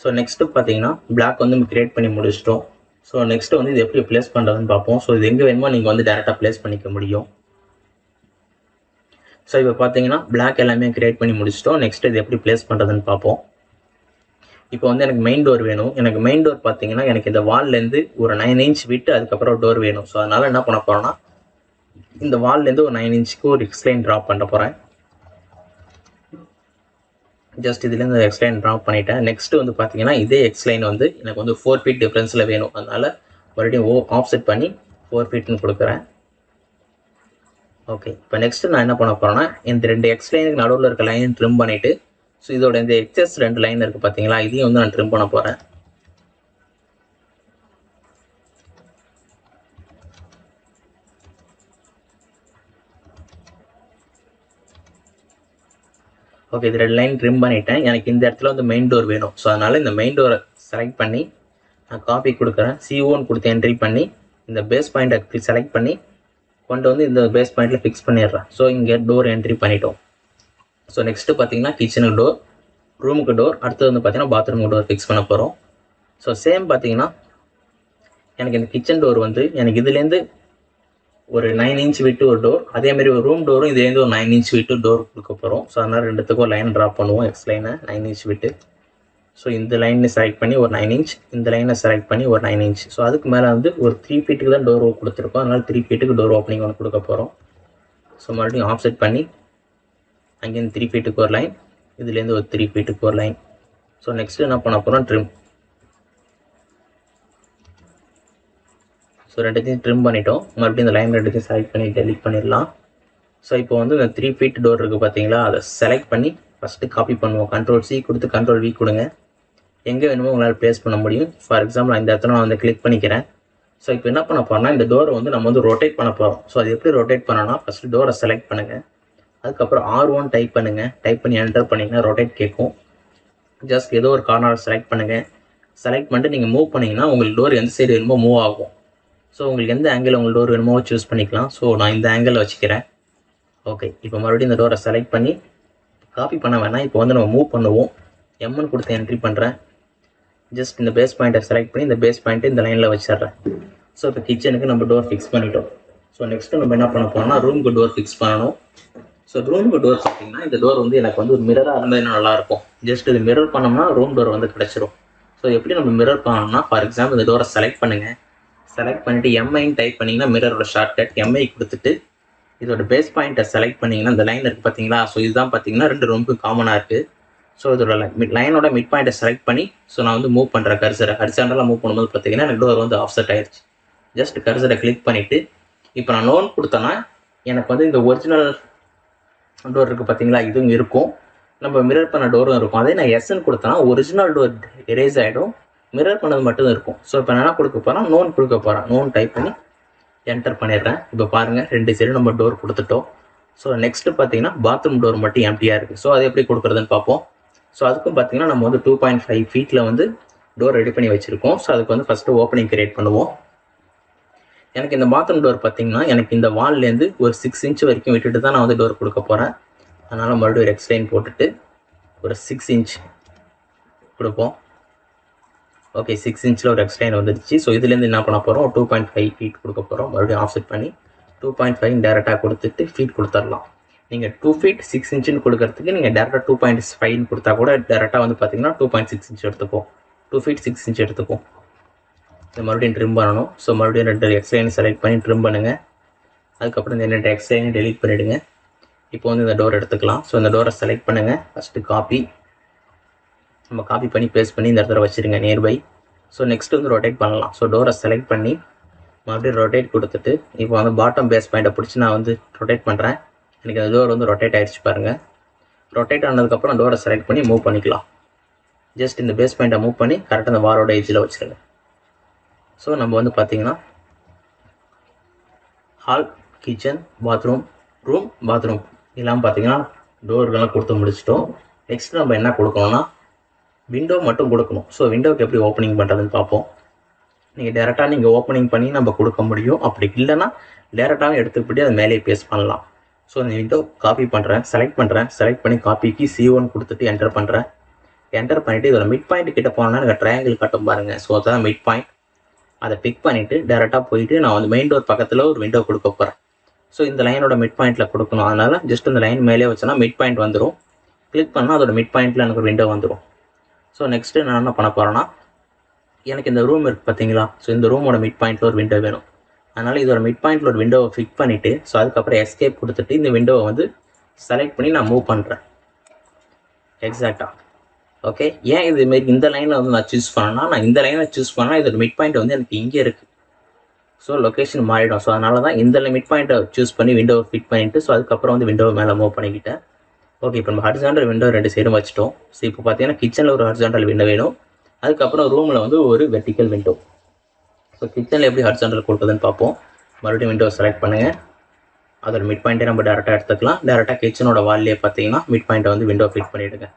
So next பார்த்தீங்கன்னா black வந்து நம்ம கிரியேட் பண்ணி முடிச்சிட்டோம். ஸோ நெக்ஸ்ட்டு வந்து இது எப்படி ப்ளேஸ் பண்ணுறதுன்னு பார்ப்போம். ஸோ இது எங்கே வேணுமோ நீங்கள் வந்து டேரெக்டாக ப்ளேஸ் பண்ணிக்க முடியும். ஸோ இப்போ பார்த்தீங்கன்னா பிளாக் எல்லாமே கிரியேட் பண்ணி முடிச்சிட்டோம். நெக்ஸ்ட் இது எப்படி ப்ளேஸ் பண்ணுறதுன்னு பார்ப்போம். இப்போ வந்து எனக்கு மெயின் டோர் வேணும். எனக்கு மெயின் டோர் பார்த்தீங்கன்னா எனக்கு இந்த வால்லேருந்து ஒரு 9 இன்ச் விட்டு அதுக்கப்புறம் டோர் வேணும். ஸோ அதனால் என்ன பண்ண போகிறோன்னா இந்த வால்லேருந்து ஒரு 9 இன்ச்சுக்கு ஒரு எக்ஸ்லைன் ட்ராப் பண்ண போகிறேன். ஜஸ்ட் இதுலேருந்து எக்ஸ்லைன் ட்ராப் பண்ணிட்டேன். நெக்ஸ்ட்டு வந்து பார்த்தீங்கன்னா இதே எக்ஸ்லைன் வந்து எனக்கு வந்து 4 ஃபீட் டிஃப்ரென்ஸில் வேணும். அதனால் மறுபடியும் ஆஃப்செட் பண்ணி 4 ஃபீட்னு கொடுக்குறேன். ஓகே, இப்போ நெக்ஸ்ட்டு நான் என்ன பண்ண போகிறேன்னா இந்த 2 எக்ஸ்லைனுக்கு நடுவில் இருக்க லைன் ட்ரிம் பண்ணிவிட்டு ஸோ இதோட இந்த எக்ஸஸ் 2 லைன் இருக்குது பார்த்தீங்களா, இதையும் வந்து நான் ட்ரிம் பண்ண போகிறேன். ஓகே, இது 2 லைன் ட்ரிம் பண்ணிட்டேன். எனக்கு இந்த இடத்துல வந்து மெயின் டோர் வேணும். ஸோ அதனால் இந்த மெயின் டோரை செலக்ட் பண்ணி நான் காப்பி கொடுக்குறேன். C1 கொடுத்து என்ட்ரி பண்ணி இந்த பேஸ் பாயிண்ட்டை செலக்ட் பண்ணி கொண்டு வந்து இந்த பேஸ் பாயிண்ட்டில் ஃபிக்ஸ் பண்ணிடுறேன். ஸோ இங்கே டோர் என்ட்ரி பண்ணிட்டோம். ஸோ நெக்ஸ்ட்டு பார்த்தீங்கன்னா கிச்சனுக்கு டோர், ரூமுக்கு டோர், அடுத்தது வந்து பார்த்தீங்கன்னா பாத்ரூமுக்கு டோர் ஃபிக்ஸ் பண்ண போகிறோம். ஸோ சேம் பார்த்தீங்கன்னா எனக்கு இந்த கிச்சன் டோர் வந்து எனக்கு இதுலேருந்து ஒரு 9 இன்ச் விட்டு ஒரு டோர், அதேமாதிரி ஒரு ரூம் டோரும் இதுலேருந்து ஒரு 9 இன்ச் விட்டு டோர் கொடுக்க போகிறோம். ஸோ அதனால் ரெண்டுத்துக்கும் லைன் ட்ராப் பண்ணுவோம். எக்ஸ் லைனை 9 இன்ச் விட்டு. ஸோ இந்த லைனை செலக்ட் பண்ணி ஒரு 9 இன்ச், இந்த லைனை செலக்ட் பண்ணி ஒரு 9 இன்ச். ஸோ அதுக்கு மேலே வந்து ஒரு 3 ஃபீட்டுக்கு தான் டோர் கொடுத்துருக்கோம். அதனால் 3 ஃபீட்டுக்கு டோர் ஓப்பனிங் ஒன்று கொடுக்க போகிறோம். ஸோ மறுபடியும் ஆஃப்செட் பண்ணி அங்கேருந்து 3 ஃபீட்டுக்கு ஒரு லைன், இதுலேருந்து ஒரு 3 ஃபீட்டுக்கு ஒரு லைன். ஸோ நெக்ஸ்ட்டு என்ன பண்ண போகிறோம், ட்ரிம். ஸோ ரெண்டுத்தையும் ட்ரிம் பண்ணிட்டோம். மறுபடியும் இந்த லைன் ரெண்டுத்தையும் செலக்ட் பண்ணி டெலிட் பண்ணிடலாம். ஸோ இப்போ வந்து இந்த 3 ஃபீட் டோர் இருக்குது பார்த்தீங்களா, அதை செலக்ட் பண்ணி ஃபஸ்ட்டு காப்பி பண்ணுவோம். Ctrl+C கொடுத்து Ctrl+V கொடுங்க. எங்கே வேணுமோ உங்களால் ப்ளேஸ் பண்ண முடியும். ஃபார் எக்ஸாம்பிள் இந்த இடத்துல நான் வந்து கிளிக் பண்ணிக்கிறேன். ஸோ இப்போ என்ன பண்ண போகிறோம்னா இந்த டோரை வந்து நம்ம வந்து ரொட்டேட் பண்ண போகிறோம். ஸோ அது எப்படி ரொட்டேட் பண்ணோன்னா ஃபஸ்ட்டு டோரை செலக்ட் பண்ணுங்கள். அதுக்கப்புறம் R1 டைப் பண்ணுங்கள். டைப் பண்ணி என்டர் பண்ணிங்கன்னா ரொட்டேட் கேட்கும். ஜஸ்ட் ஏதோ ஒரு கார்னர் செலக்ட் பண்ணுங்கள். செலக்ட் பண்ணிட்டு நீங்கள் மூவ் பண்ணிங்கன்னா உங்களுக்கு டோர் எந்த சைடு வேணுமோ மூவ் ஆகும். ஸோ உங்களுக்கு எந்த ஆங்கிள் உங்களுக்கு டோர் வேணுமோ சூஸ் பண்ணிக்கலாம். ஸோ நான் இந்த ஆங்கிளில் வச்சுக்கிறேன். ஓகே, இப்போ மறுபடியும் இந்த டோரை செலக்ட் பண்ணி காப்பி பண்ண வேணாம். இப்போ வந்து நம்ம மூவ் பண்ணுவோம். M1 கொடுத்து என்ட்ரி பண்ணுறேன். ஜஸ்ட் இந்த பேஸ் பாயிண்ட்டை செலக்ட் பண்ணி இந்த பேஸ் பாயிண்ட்டு இந்த லைனில் வச்சிடுறேன். ஸோ இப்போ கிச்சனுக்கு நம்ம டோர் ஃபிக்ஸ் பண்ணிட்டோம். ஸோ நெக்ஸ்ட்டு நம்ம என்ன பண்ண போகிறோம்னா ரூமுக்கு டோர் ஃபிக்ஸ் பண்ணணும். ஸோ ரூமுக்கு டோர் பார்த்தீங்கன்னா இந்த டோர் வந்து எனக்கு வந்து ஒரு மிரராக இருந்தால் நல்லாயிருக்கும். ஜஸ்ட் இது மிரர் பண்ணோம்னா ரூம் டோர் வந்து கிடச்சிரும். ஸோ எப்படி நம்ம மிரர் பண்ணணும்னா ஃபார் எக்ஸாம்பிள் இந்த டோரை செலக்ட் பண்ணுங்கள். செலக்ட் பண்ணிவிட்டு MIன்னு டைப் பண்ணிங்கன்னா மிரரோட ஷார்ட்கட் MI கொடுத்துட்டு இதோட பேஸ் பாயிண்ட்டை செலக்ட் பண்ணிங்கன்னா இந்த லைன் இருக்குது பார்த்தீங்களா. ஸோ இதுதான் பார்த்தீங்கன்னா ரெண்டு ரொம்ப காமனாக இருக்குது. ஸோ இதோட லைனோட மிட் பாயிண்ட்டை செலக்ட் பண்ணி ஸோ நான் வந்து மூவ் பண்ணுறேன். கர்சரை ஹரிசாண்டலாக மூவ் பண்ணும்போது பார்த்தீங்கன்னா எனக்கு டோர் வந்து ஆஃப்செட் ஆயிடுச்சு. ஜஸ்ட் கர்சரை கிளிக் பண்ணிவிட்டு இப்போ நான் லோன் கொடுத்தேன்னா எனக்கு வந்து இந்த ஒரிஜினல் டோர் இருக்குது பார்த்தீங்களா, இதுவும் இருக்கும். நம்ம மிரர் பண்ண டோரும் இருக்கும். அதே நான் எஸ்ன்னு கொடுத்தேன்னா ஒரிஜினல் டோர் எரேஸ் ஆகிடும், மிரர் பண்ணது மட்டும் இருக்கும். ஸோ இப்போ நான் என்ன கொடுக்க போகிறேன், நோன் கொடுக்க போகிறேன். நோன் டைப் பண்ணி என்டர் பண்ணிடுறேன். இப்போ பாருங்கள் ரெண்டு சைடும் நம்ம டோர் கொடுத்துட்டோம். ஸோ நெக்ஸ்ட்டு பார்த்தீங்கன்னா பாத்ரூம் டோர் மட்டும் எம்டியாக இருக்குது. ஸோ அது எப்படி கொடுக்குறதுன்னு பார்ப்போம். ஸோ அதுக்கும் பார்த்தீங்கன்னா நம்ம வந்து 2.5 ஃபீட்டில் வந்து டோர் ரெடி பண்ணி வச்சுருக்கோம். ஸோ அதுக்கு வந்து ஃபஸ்ட்டு ஓப்பனிங் கிரியேட் பண்ணுவோம். எனக்கு இந்த பாத்ரூம் டோர் பார்த்தீங்கன்னா எனக்கு இந்த வால்லேருந்து ஒரு 6 இன்ச் வரைக்கும் விட்டுட்டு தான் நான் வந்து டோர் கொடுக்க போகிறேன். அதனால் மறுபடியும் ஒரு எக்ஸ்லைன் போட்டுட்டு ஒரு 6 இன்ச் கொடுப்போம். ஓகே, 6 இன்ச்சில் ஒரு எக்ஸ்லைன் வந்துடுச்சு. ஸோ இதுலேருந்து என்ன பண்ண போகிறோம், 2.5 ஃபீட் கொடுக்க போகிறோம். மறுபடியும் ஆஃப்செட் பண்ணி 2.5 டேரெக்டாக கொடுத்துட்டு ஃபீட் கொடுத்துடலாம். நீங்கள் 2 ஃபீட் 6 இன்ச்சுன்னு கொடுக்கறதுக்கு நீங்கள் டேரெக்டாக 2.5 கொடுத்தா கூட டேரெக்டாக வந்து பார்த்தீங்கன்னா 2.6 இன்ச் எடுத்துக்கும். 2 ஃபீட் 6 இன்ச் எடுத்துக்கும். இதை மறுபடியும் ட்ரிம் பண்ணணும். ஸோ மறுபடியும் 2 எக்ஸ்லைன் செலக்ட் பண்ணி ட்ரிம் பண்ணுங்கள். அதுக்கப்புறம் இந்த 2 எக்ஸ்லைனை டெலீட் பண்ணிவிடுங்க. இப்போ வந்து இந்த டோர் எடுத்துக்கலாம். ஸோ இந்த டோரை செலக்ட் பண்ணுங்கள். ஃபஸ்ட்டு காப்பி, நம்ம காப்பி பண்ணி பேஸ்ட் பண்ணி இந்த இடத்துல வச்சுருங்க நியர்பை. ஸோ நெக்ஸ்ட் வந்து ரொட்டேட் பண்ணலாம். ஸோ டோரை செலக்ட் பண்ணி மறுபடியும் ரொட்டேட் கொடுத்துட்டு இப்போ வந்து பாட்டம் பேஸ் பாயிண்ட்டை பிடிச்சி நான் வந்து ரொட்டேட் பண்ணுறேன். எனக்கு அந்த டோர் வந்து ரொட்டேட் ஆகிடுச்சு பாருங்கள். ரொட்டேட் ஆனதுக்கப்புறம் டோரை செலக்ட் பண்ணி மூவ் பண்ணிக்கலாம். ஜஸ்ட் இந்த பேஸ் பாயிண்ட்டை மூவ் பண்ணி கரெக்டாக அந்த வாரோட எஜ்ஜில் வச்சுருங்க. ஸோ நம்ம வந்து பார்த்திங்கன்னா hall, kitchen, bathroom, room, bathroom இதெல்லாம் பார்த்திங்கன்னா டோர்களெலாம் கொடுத்து முடிச்சிட்டோம். நெக்ஸ்ட் நம்ம என்ன கொடுக்கணும்னா விண்டோ மட்டும் கொடுக்கணும். ஸோ விண்டோவுக்கு எப்படி ஓப்பனிங் பண்ணுறதுன்னு பார்ப்போம். நீங்கள் டேரெக்டாக நீங்கள் ஓப்பனிங் பண்ணி நம்ம கொடுக்க முடியும். அப்படி இல்லைன்னா டேரெக்டாகவே எடுத்துக்கிட்டு அதை மேலே பேஸ்ட் பண்ணலாம். ஸோ இந்த விண்டோ காப்பி பண்ணுறேன், செலக்ட் பண்ணுறேன். செலக்ட் பண்ணி காப்பிக்கு C1 கொடுத்துட்டு என்டர் பண்ணுறேன். என்டர் பண்ணிவிட்டு இதோட மிட் பாயிண்ட் கிட்ட போனோன்னா எனக்கு ட்ரையாங்கிள் கட்டும் பாருங்கள். ஸோ அதான் மிட் பாயிண்ட். அதை பிக் பண்ணிவிட்டு டேரெக்டாக போயிட்டு நான் வந்து மெயின் டோர் பக்கத்தில் ஒரு விண்டோ கொடுக்க போகிறேன். ஸோ இந்த லைனோட மிட் பாயிண்ட்டில் கொடுக்கணும். அதனால் ஜஸ்ட் இந்த லைன் மேலே வச்சோன்னா மிட் பாயிண்ட் வந்துடும். கிளிக் பண்ணால் அதோட மிட் பாயிண்ட்டில் எனக்கு ஒரு விண்டோ வந்துடும். ஸோ நெக்ஸ்ட்டு நான் என்ன பண்ண போகிறேன்னா, எனக்கு இந்த ரூம் இருக்குது பார்த்தீங்களா, ஸோ இந்த ரூமோட மிட் பாயிண்ட்டில் ஒரு விண்டோ வேணும். அதனால் இதோட மிட் பாயிண்ட்டில் ஒரு விண்டோவை ஃபிக் பண்ணிவிட்டு ஸோ அதுக்கப்புறம் எஸ்கேப் கொடுத்துட்டு இந்த விண்டோவை வந்து செலக்ட் பண்ணி நான் மூவ் பண்ணுறேன் எக்ஸாக்டாக. ஓகே, ஏன் இதுமாரி இந்த லைனில் வந்து நான் சூஸ் பண்ணேன்னா, நான் இந்த லைனை சூஸ் பண்ணால் இதோட மிட் பாயிண்ட் வந்து எனக்கு இங்கே இருக்குது. ஸோ லொக்கேஷன் மாறிடும். ஸோ அதனால தான் இந்த மிட் பாயிண்ட்டை சூஸ் பண்ணி விண்டோவை ஃபிட் பண்ணிவிட்டு ஸோ அதுக்கப்புறம் வந்து விண்டோவை மேலே மூவ் பண்ணிக்கிட்டேன். ஓகே, இப்போ நம்ம ஹரிசாண்டல் விண்டோ 2 சைடும் வச்சுட்டோம். ஸோ இப்போ பார்த்தீங்கன்னா கிச்சனில் ஒரு ஹரிசாண்டல் விண்டோ வேணும். அதுக்கப்புறம் ரூமில் வந்து ஒரு வெர்டிக்கல் விண்டோ. ஸோ கிச்சனில் எப்படி ஹரிசாண்டல் கொடுக்குதுன்னு பார்ப்போம். மறுபடியும் விண்டோவை செலக்ட் பண்ணுங்கள். அதோட மிட் பாயிண்ட்டை நம்ம டேரெக்டாக எடுத்துக்கலாம். டேரெக்டாக கிச்சனோட வால்லே பார்த்தீங்கன்னா மிட் பாயிண்ட்டை வந்து விண்டோ ஃபிட் பண்ணிவிடுங்க.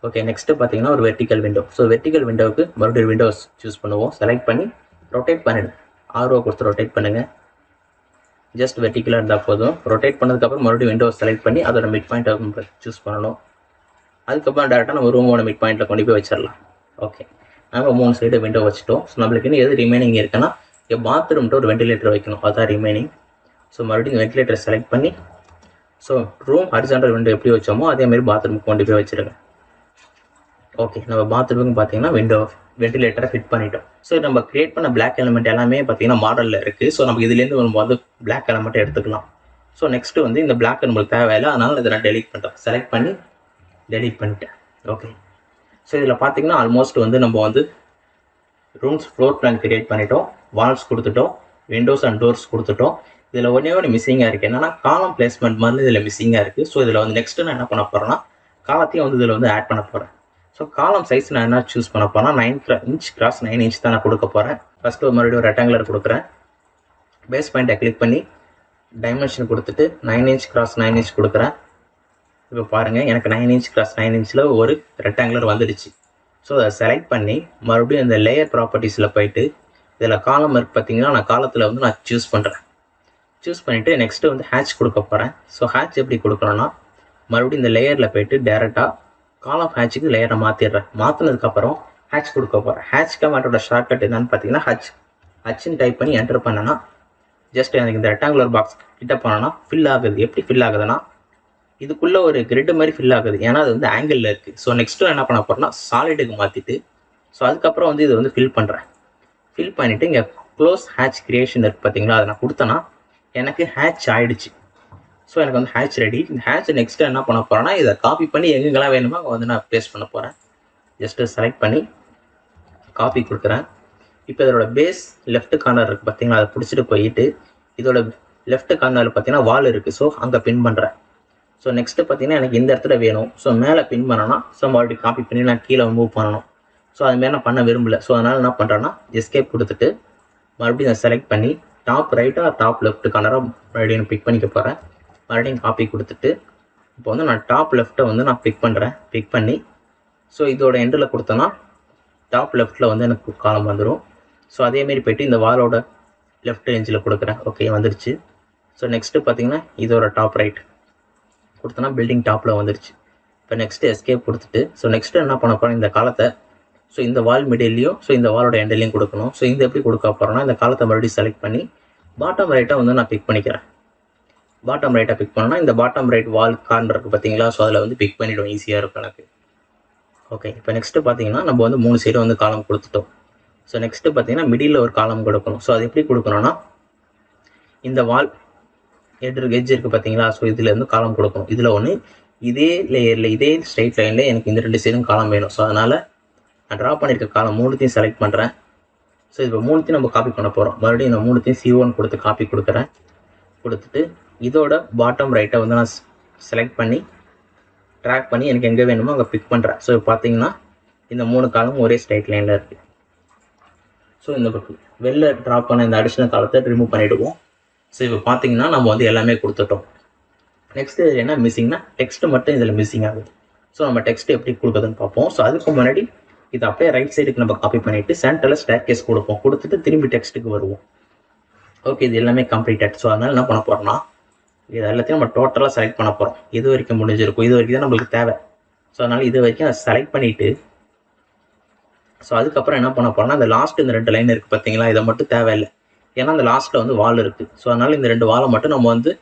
ஓகே, நெக்ஸ்ட்டு பார்த்தீங்கன்னா ஒரு வெர்டிக்கல் விண்டோ. ஸோ வெர்டிக்கல் விண்டோவுக்கு மறுபடியும் விண்டோஸ் சூஸ் பண்ணுவோம். செலக்ட் பண்ணி ரொட்டேட் பண்ணிவிடுங்க. ஆர்ஓ கொடுத்து ரொட்டேட் பண்ணுங்கள். ஜஸ்ட் வெர்டிக்கலாக இருந்தால் போதும். ரொட்டேட் பண்ணதுக்கப்புறம் மறுபடியும் விண்டோவை செலக்ட் பண்ணி அதோட மிட் பாயிண்ட்டை சூஸ் பண்ணணும். அதுக்கப்புறம் டேரெக்டாக நம்ம ரூமோட மிட் பாயிண்ட்டில் கொண்டு போய் வச்சிடலாம். ஓகே, நம்ம 3 சைடு விண்டோ வச்சுட்டோம். ஸோ நம்மளுக்கு இன்னும் எது ரிமைனிங் இருக்குன்னா, இங்கே பாத்ரூம்ட்டு ஒரு வெண்டிலேட்டர் வைக்கணும். அதுதான் ரிமைனிங். ஸோ மறுபடியும் வெண்டிலேட்டரை செலக்ட் பண்ணி ஸோ ரூம் ஹரிசாண்டல் விண்டோ எப்படி வச்சோமோ அதேமாதிரி பாத்ரூமுக்கு கொண்டு போய் வச்சுருங்க. ஓகே, நம்ம பாத்ரூமுக்கு பார்த்தீங்கன்னா வெண்டிலேட்டரை ஃபிட் பண்ணிட்டோம். ஸோ நம்ம கிரியேட் பண்ண பிளாக் எலிமெண்ட் எல்லாமே பார்த்தீங்கன்னா மாடலில் இருக்குது. ஸோ நமக்கு இதுலேருந்து நம்ம வந்து பிளாக் எலிமெண்ட்டை எடுத்துக்கலாம். ஸோ நெக்ஸ்ட்டு வந்து இந்த பிளாக் நம்மளுக்கு தேவையில்லை, அதனால் இதை நான் டெலீட் பண்ணிட்டேன். செலக்ட் பண்ணி டெலீட் பண்ணிட்டேன். ஓகே, ஸோ இதில் பார்த்தீங்கன்னா ஆல்மோஸ்ட் வந்து நம்ம வந்து ரூம்ஸ் ஃப்ளோர் பிளான் கிரியேட் பண்ணிட்டோம். வால்ஸ் கொடுத்துட்டோம். விண்டோஸ் அண்ட் டோர்ஸ் கொடுத்துட்டோம். இதில் ஒன்று மிஸ்ஸிங்காக இருக்குது. என்னென்னா காலம் பிளேஸ்மெண்ட் மாதிரி இதில் மிஸ்ஸிங்காக இருக்குது. ஸோ இதில் வந்து நெக்ஸ்ட்டு நான் என்ன பண்ண போகிறேன்னா, காலத்தையும் வந்து இதில் வந்து ஆட் பண்ண போகிறேன். ஸோ காலம் சைஸ் நான் என்ன சூஸ் பண்ண போகிறேன், 9 inch x 9 inch தான் நான் கொடுக்க போகிறேன். ஃபஸ்ட்டு மறுபடியும் ஒரு ரெக்டாங்குலர் கொடுக்குறேன். பேஸ் பாயிண்ட்டை கிளிக் பண்ணி டைமென்ஷன் கொடுத்துட்டு 9 inch x 9 inch கொடுக்குறேன். இப்போ பாருங்கள், எனக்கு 9 inch x 9 inchல ஒரு ரெக்டாங்குலர் வந்துடுச்சு. ஸோ அதை செலக்ட் பண்ணி மறுபடியும் இந்த லேயர் ப்ராப்பர்ட்டிஸில் போயிட்டு இதில் காலம் இருக்குது பார்த்தீங்கன்னா, நான் காலத்தில் வந்து நான் சூஸ் பண்ணுறேன். சூஸ் பண்ணிவிட்டு நெக்ஸ்ட்டு வந்து ஹேட்ச் கொடுக்க போகிறேன். ஸோ ஹேட்ச் எப்படி கொடுக்கணும்னா, மறுபடியும் இந்த லேயரில் போயிட்டு டேரெக்டாக காலம் ஹேட்சுக்கு லேயரை மாற்றிடுறேன். மாற்றினதுக்கப்புறம் ஹேட்ச் கொடுக்க போகிறேன். ஹேட்ச் கமாண்டோட ஷார்ட்கட் என்னன்னு பார்த்தீங்கன்னா ஹச்சுன்னு டைப் பண்ணி என்டர் பண்ணேன்னா ஜஸ்ட் எனக்கு இந்த ரெக்டாங்குலர் பாக்ஸ் கிட்ட போனோன்னா ஃபில் ஆகுது. எப்படி ஃபில் ஆகுதுன்னா, இதுக்குள்ளே ஒரு கிரிட் மாதிரி ஃபில் ஆகுது. ஏன்னா அது வந்து ஆங்கிளில் இருக்குது. ஸோ நெக்ஸ்ட்டு என்ன பண்ண போகிறேன்னா, சாலிடுக்கு மாற்றிட்டு ஸோ அதுக்கப்புறம் வந்து இதை வந்து ஃபில் பண்ணுறேன். ஃபில் பண்ணிவிட்டு இங்கே க்ளோஸ் ஹேட்ச் கிரியேஷன் இருக்குது பார்த்தீங்களா, அதை நான் கொடுத்தேன்னா எனக்கு ஹேட்ச் ஆகிடுச்சு. ஸோ எனக்கு வந்து ஹேட்ச் ரெடி. இந்த ஹேட்ச் நெக்ஸ்ட்டு என்ன பண்ண போகிறேன்னா, இதை காப்பி பண்ணி எங்கெங்கெல்லாம் வேணுமோ அங்கே வந்து நான் ப்ளேஸ் பண்ண போகிறேன். ஜஸ்ட்டு செலக்ட் பண்ணி காப்பி கொடுக்குறேன். இப்போ இதோட பேஸ் லெஃப்ட் கார்னர் இருக்குது பார்த்தீங்களா, அதை பிடிச்சிட்டு போயிட்டு இதோட லெஃப்ட் கார்னரில் பார்த்தீங்கன்னா வால் இருக்குது. ஸோ அங்கே பின் பண்ணுறேன். ஸோ நெக்ஸ்ட்டு பார்த்தீங்கன்னா எனக்கு இந்த இடத்துல வேணும். ஸோ மேலே பின் பண்ணனா ஸோ மறுபடியும் காப்பி பண்ணி நான் கீழே மூவ் பண்ணணும். ஸோ அதுமாரி நான் பண்ண விரும்பல. ஸோ அதனால் என்ன பண்ணுறேன்னா, எஸ்கேப் கொடுத்துட்டு மறுபடியும் நான் செலக்ட் பண்ணி டாப் ரைட்டாக டாப் லெஃப்ட் கார்னராக மறுபடியும் பிக் பண்ணிக்க போகிறேன். மறுபடியும் காப்பி கொடுத்துட்டு இப்போ வந்து நான் டாப் லெஃப்ட்டை வந்து நான் பிக் பண்ணுறேன். பிக் பண்ணி ஸோ இதோட எண்டில் கொடுத்தேன்னா டாப் லெஃப்ட்டில் வந்து எனக்கு காலம் வந்துடும். ஸோ அதேமாரி போய்ட்டு இந்த வாலோட லெஃப்ட் எஞ்சில் கொடுக்குறேன். ஓகே, வந்துடுச்சு. ஸோ நெக்ஸ்ட்டு பார்த்தீங்கன்னா இதோட டாப் ரைட் கொடுத்தோன்னா பில்டிங் டாப்பில் வந்துடுச்சு. இப்போ நெக்ஸ்ட்டு எஸ்கேப் கொடுத்துட்டு ஸோ நெக்ஸ்ட்டு என்ன பண்ண போகிறேன், இந்த காலத்தை ஸோ இந்த வால் மிடில்லையும் ஸோ இந்த வாலோட எண்டிலையும் கொடுக்கணும். ஸோ இந்த எப்படி கொடுக்க போகிறோன்னா, இந்த காலத்தை மறுபடியும் செலக்ட் பண்ணி பாட்டம் ரைட்டாக வந்து நான் பிக் பண்ணிக்கிறேன். பாட்டம் ரைட்டாக பிக் பண்ணோன்னா இந்த பாட்டம் ரைட் வால் கார்னர் இருக்குது பார்த்தீங்களா, ஸோ அதில் வந்து பிக் பண்ணிவிடும். ஈஸியாக இருக்கும் எனக்கு. ஓகே, இப்போ நெக்ஸ்ட்டு பார்த்தீங்கன்னா நம்ம வந்து 3 சைடு வந்து காலம் கொடுத்துட்டோம். ஸோ நெக்ஸ்ட்டு பார்த்தீங்கன்னா மிடில் ஒரு காலம் கொடுக்கணும். ஸோ அது எப்படி கொடுக்கணும்னா, இந்த வால் எட்ஜ் இருக்குது பார்த்தீங்களா, ஸோ இதுலேருந்து காலம் கொடுக்கணும். இதில் ஒன்று இதே லேயரில் இதே ஸ்ட்ரைட் லைனில் எனக்கு இந்த 2 சைடும் காலம் வேணும். ஸோ அதனால் நான் ட்ரா பண்ணியிருக்க காலம் 3த்தையும் செலக்ட் பண்ணுறேன். ஸோ இப்போ 3த்தையும் நம்ம காப்பி பண்ண போகிறோம். மறுபடியும் இந்த 3த்தையும் C1 கொடுத்து காப்பி கொடுக்குறேன். கொடுத்துட்டு இதோட பாட்டம் ரைட்டை வந்து நான் செலக்ட் பண்ணி ட்ராக் பண்ணி எனக்கு எங்கே வேணுமோ அங்கே பிக் பண்ணுறேன். ஸோ பார்த்தீங்கன்னா இந்த 3 காலமும் ஒரே ஸ்ட்ரைட் லைனில் இருக்குது. ஸோ இந்த வெளில ட்ராப் பண்ண இந்த அடிஷ்னல் காலத்தை ரிமூவ் பண்ணிவிடுவோம். ஸோ இப்போ பார்த்தீங்கன்னா நம்ம வந்து எல்லாமே கொடுத்துட்டோம். நெக்ஸ்ட்டு என்ன மிஸ்ஸிங்னா, டெக்ஸ்ட்டு மட்டும் இதில் மிஸ்ஸிங் ஆகுது. ஸோ நம்ம டெக்ஸ்ட்டு எப்படி கொடுக்குதுன்னு பார்ப்போம். ஸோ அதுக்கு முன்னாடி இதை அப்படியே ரைட் சைடுக்கு நம்ம காப்பி பண்ணிவிட்டு சென்டரில் ஸ்டேர்கேஸ் கொடுப்போம். கொடுத்துட்டு திரும்பி டெக்ஸ்ட்டுக்கு வருவோம். ஓகே, இது எல்லாமே கம்ப்ளீட்டட். ஸோ அதனால் என்ன பண்ண போகிறோம்னா, இது எல்லாத்தையும் நம்ம டோட்டலாக செலக்ட் பண்ண போகிறோம். இது வரைக்கும் முடிஞ்சிருக்கும். இது வரைக்கும் தான் நம்மளுக்கு தேவை. ஸோ அதனால் இது வரைக்கும் அதை செலக்ட் பண்ணிவிட்டு ஸோ அதுக்கப்புறம் என்ன பண்ண போறோம்னா அந்த லாஸ்ட் இந்த 2 லைன் இருக்குது பார்த்தீங்களா, இதை மட்டும் தேவையில்லை. ஏன்னா அந்த லாஸ்ட்டில் வந்து வால் இருக்குது. ஸோ அதனால் இந்த 2 வாலை மட்டும் நம்ம வந்து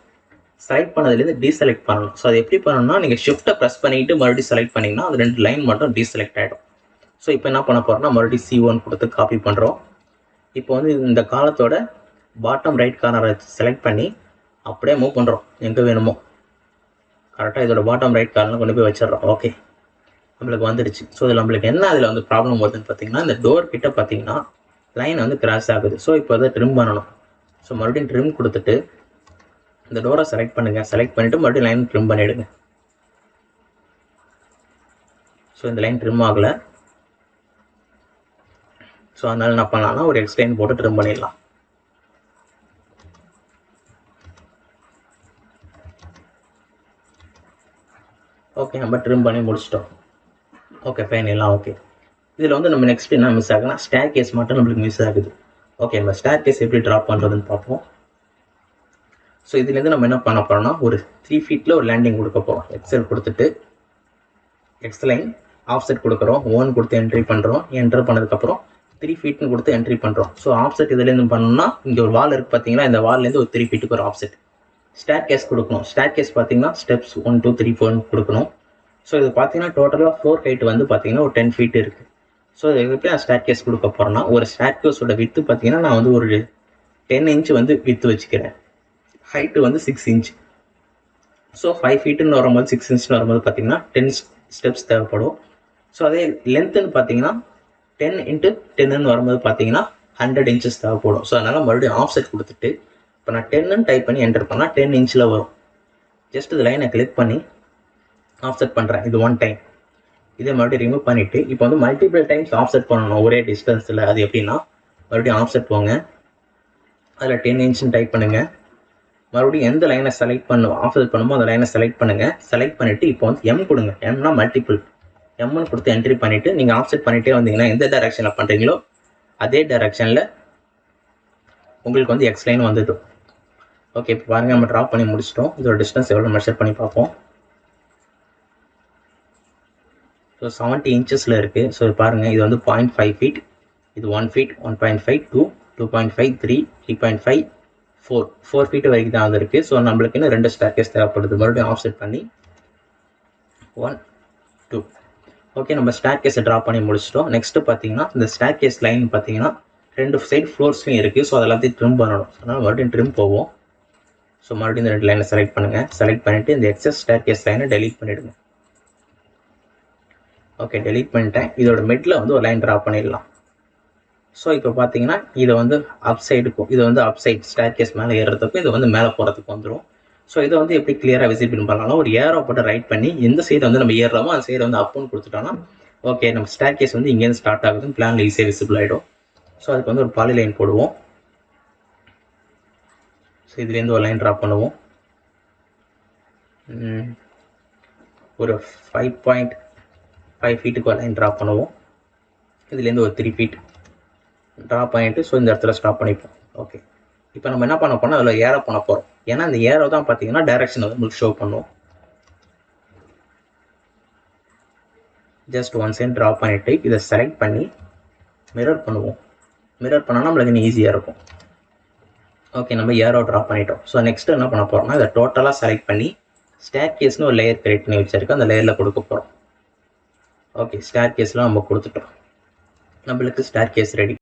செலக்ட் பண்ணதுலேருந்து டீசெலக்ட் பண்ணணும். ஸோ அது எப்படி பண்ணணும்னா, நீங்கள் ஷிஃப்ட்டை ப்ரெஸ் பண்ணிவிட்டு மறுபடியும் செலக்ட் பண்ணிங்கன்னா அது 2 லைன் மட்டும் டீசெலக்ட் ஆகிடும். ஸோ இப்போ என்ன பண்ண போகிறோம்னா மறுபடியும் C1 கொடுத்து காப்பி பண்ணுறோம். இப்போ வந்து இந்த காலத்தோட பாட்டம் ரைட் கார்னரை செலக்ட் பண்ணி அப்படியே மூவ் பண்ணுறோம் எங்கே வேணுமோ. கரெக்டாக இதோட பாட்டம் ரைட் கார்னர் கொண்டு போய் வச்சிடறோம். ஓகே, நம்மளுக்கு வந்துடுச்சு. ஸோ இதில் நம்மளுக்கு என்ன அதில் வந்து ப்ராப்ளம் வருதுன்னு பார்த்தீங்கன்னா, இந்த டோர் கிட்ட பார்த்தீங்கன்னா லைன் வந்து கிராஸ் ஆகுது. ஸோ இப்போ அதை ட்ரிம் பண்ணணும். ஸோ மறுபடியும் ட்ரிம் கொடுத்துட்டு இந்த டோரை செலக்ட் பண்ணுங்கள். செலக்ட் பண்ணிவிட்டு மறுபடியும் லைன் ட்ரிம் பண்ணிவிடுங்க. ஸோ இந்த லைன் ட்ரிம் ஆகலை. ஸோ அதனால் என்ன பண்ணலாம்னா ஒரு எக்ஸ்லைன் போட்டு ட்ரிம் பண்ணிடலாம். ஓகே, நம்ம ட்ரிம் பண்ணி முடிச்சிட்டோம். ஓகே, ஃபைன், எல்லாம் ஓகே. இதில் வந்து நம்ம நெக்ஸ்ட் என்ன மிஸ் ஆகுனா ஸ்டேர் கேஸ் மட்டும் நம்மளுக்கு மிஸ் ஆகுது. ஓகே, நம்ம ஸ்டேர் கேஸ் எப்படி ட்ராப் பண்ணுறதுன்னு பார்ப்போம். ஸோ இதுலேருந்து நம்ம என்ன பண்ண போகிறோம்னா ஒரு 3 ஃபீட்டில் ஒரு லேண்டிங் கொடுக்க போகிறோம். எக்ஸல் கொடுத்துட்டு எக்ஸ்லைன் ஆஃப்செட் கொடுக்குறோம். 1 கொடுத்து என்ட்ரி பண்ணுறோம். என்ட்ரு பண்ணதுக்கப்புறம் 3 ஃபீட்னு கொடுத்து என்ட்ரி பண்ணுறோம். ஸோ ஆஃப்செட் இதுலேருந்து பண்ணோம்னா இங்கே ஒரு வால் இருக்குது பார்த்தீங்களா, இந்த வால்லேருந்து ஒரு 3 ஃபீட்டுக்கு ஒரு ஆஃப்செட். ஸ்டேர் கேஸ் கொடுக்கணும். ஸ்டேர் கேஸ் பார்த்தீங்கன்னா ஸ்டெப்ஸ் 1 2 3 4 கொடுக்கணும். ஸோ இது பார்த்தீங்கன்னா டோட்டலாக ஃப்ளோர் ஹைட் வந்து பார்த்தீங்கன்னா ஒரு 10 ஃபீட் இருக்குது. ஸோ இது எப்படி நான் ஸ்டேர் கேஸ் கொடுக்க போகிறேன்னா ஒரு ஸ்டேர் கேஸோட வித்து பார்த்தீங்கன்னா நான் வந்து ஒரு 10 இன்ச் வந்து வித்து வச்சுக்கிறேன். ஹைட்டு வந்து 6 இன்ச். ஸோ 5 ஃபீட்டுன்னு வரும்போது 6 இன்ச்னு வரும்போது பார்த்தீங்கன்னா 10 ஸ்டெப்ஸ் தேவைப்படும். ஸோ அதே லென்த்துன்னு பார்த்தீங்கன்னா 10 × 10ன்னு வரும்போது பார்த்தீங்கன்னா 100 இன்ச்சஸ் தேவைப்படும். ஸோ அதனால் மறுபடியும் ஆஃப்செட் கொடுத்துட்டு இப்போ நான் 10ன்னு டைப் பண்ணி என்டர் பண்ணால் 10 இன்ச்சில் வரும். ஜஸ்ட் இது லைனை கிளிக் பண்ணி ஆஃப்செட் பண்ணுறேன். இது 1 டைம். இதே மறுபடியும் ரிமூவ் பண்ணிவிட்டு இப்போ வந்து மல்டிபிள் டைம்ஸ் ஆஃப்செட் பண்ணணும் ஒரே டிஸ்டன்ஸில். அது எப்படின்னா மறுபடியும் ஆஃப்செட் போங்க, அதில் 10 இன்ச்னு டைப் பண்ணுங்கள். மறுபடியும் எந்த லைனை செலக்ட் ஆஃப்செட் பண்ணுமோ அந்த லைனை செலக்ட் பண்ணுங்கள். செலக்ட் பண்ணிவிட்டு இப்போ வந்து M கொடுங்க. Mனா மல்டிபிள். Mன்னு கொடுத்து என்ட்ரி பண்ணிவிட்டு நீங்கள் ஆஃப்செட் பண்ணிகிட்டே வந்தீங்கன்னா எந்த டைரெக்ஷனில் பண்ணுறீங்களோ அதே டைரெக்ஷனில் உங்களுக்கு வந்து X லைன் வந்துது. ஓகே, இப்போ பாருங்கள் நம்ம ட்ராப் பண்ணி முடிச்சிட்டோம். இதோட டிஸ்டன்ஸ் எவ்வளோ மெஷர் பண்ணி பார்ப்போம். ஸோ 70 இன்ச்சஸில் இருக்குது. ஸோ பாருங்கள் இது வந்து 0.5 ஃபீட், இது 1 ஃபீட், 1.5, 2, 2.5, 3, 3.5, 4 ஃபீட் வரைக்கும் தான் வந்துருக்கு. ஸோ நம்மளுக்கு இன்னும் 2 ஸ்டேர் கேஸ் தேவைப்படுது. மறுபடியும் ஆஃப்செட் பண்ணி 1 2. ஓகே, நம்ம ஸ்டேர் கேஸை ட்ராப் பண்ணி முடிச்சிட்டோம். நெக்ஸ்ட்டு பார்த்தீங்கன்னா இந்த ஸ்டேர் கேஸ் லைன் பார்த்தீங்கன்னா 2 சைடு ஃப்ளோர்ஸ்லையும் இருக்குது. ஸோ அதெல்லாத்தையும் ட்ரிம் பண்ணணும். அதனால் மறுபடியும் ட்ரிம் போவோம். ஸோ மறுபடியும் இந்த 2 லைனை செலக்ட் பண்ணுங்கள். செலக்ட் பண்ணிவிட்டு இந்த எக்ஸஸ் ஸ்டேர் கேஸ் லைனை டெலீட் பண்ணிவிடுங்க. ஓகே, டெலீட் பண்ணிட்டேன். இதோட மிடில் வந்து ஒரு லைன் ட்ராப் பண்ணிடலாம். ஸோ இப்போ பார்த்தீங்கன்னா இதை வந்து அப் சைடுக்கும் இது வந்து அப் சைட் ஸ்டேர் கேஸ் மேலே ஏறுறதுக்கும் இது வந்து மேலே போகிறதுக்கு வந்துடும். ஸோ இதை வந்து எப்படி கிளியராக விசிபிள் பண்ணலாம், ஒரு ஏரோ போட்டு ரைட் பண்ணி எந்த சைடு வந்து நம்ம ஏறுறோமோ அந்த சைடு வந்து அப்புன்னு கொடுத்துட்டோம்னா ஓகே நம்ம ஸ்டேர் கேஸ் வந்து இங்கேருந்து ஸ்டார்ட் ஆகுதுன்னு பிளானில் ஈஸியாக விசிபிள் ஆகிடும். ஸோ அதுக்கு வந்து ஒரு பாலி லைன் போடுவோம். ஸோ இதுலேருந்து ஒரு லைன் ட்ராப் பண்ணுவோம். ஒரு 5.5 ஃபீட்டுக்கு ஒரு லைன் ட்ராப் பண்ணுவோம். இதுலேருந்து ஒரு 3 ஃபீட் ட்ராப் பண்ணிவிட்டு ஸோ இந்த இடத்துல ஸ்டாப் பண்ணிப்போம். ஓகே, இப்போ நம்ம என்ன பண்ண போனால் அதில் ஏரோ பண்ண போகிறோம். ஏன்னா இந்த ஏரோ தான் பார்த்தீங்கன்னா டைரக்ஷன் வந்து உங்களுக்கு ஷோ பண்ணுவோம். ஜஸ்ட் 1 செகண்ட் ட்ராப் பண்ணிவிட்டு இதை செலக்ட் பண்ணி மிரர் பண்ணுவோம். மிரர் பண்ணால் நம்மளுக்கு இன்னும் ஈஸியாக இருக்கும். ஓகே, நம்ம ஏரோ ட்ராப் பண்ணிட்டோம். ஸோ நெக்ஸ்ட் என்ன பண்ண போகிறோம்னா இதை டோட்டலாக செலக்ட் பண்ணி ஸ்டேர் கேஸ்னு ஒரு லேயர் கிரியேட் பண்ணி வச்சிருக்கோம். அந்த லேயரில் கொடுக்க போகிறோம். ஓகே, ஸ்டேர் கேஸ்லாம் நம்ம கொடுத்துட்டோம். நம்மளுக்கு ஸ்டேர் கேஸ் ரெடி.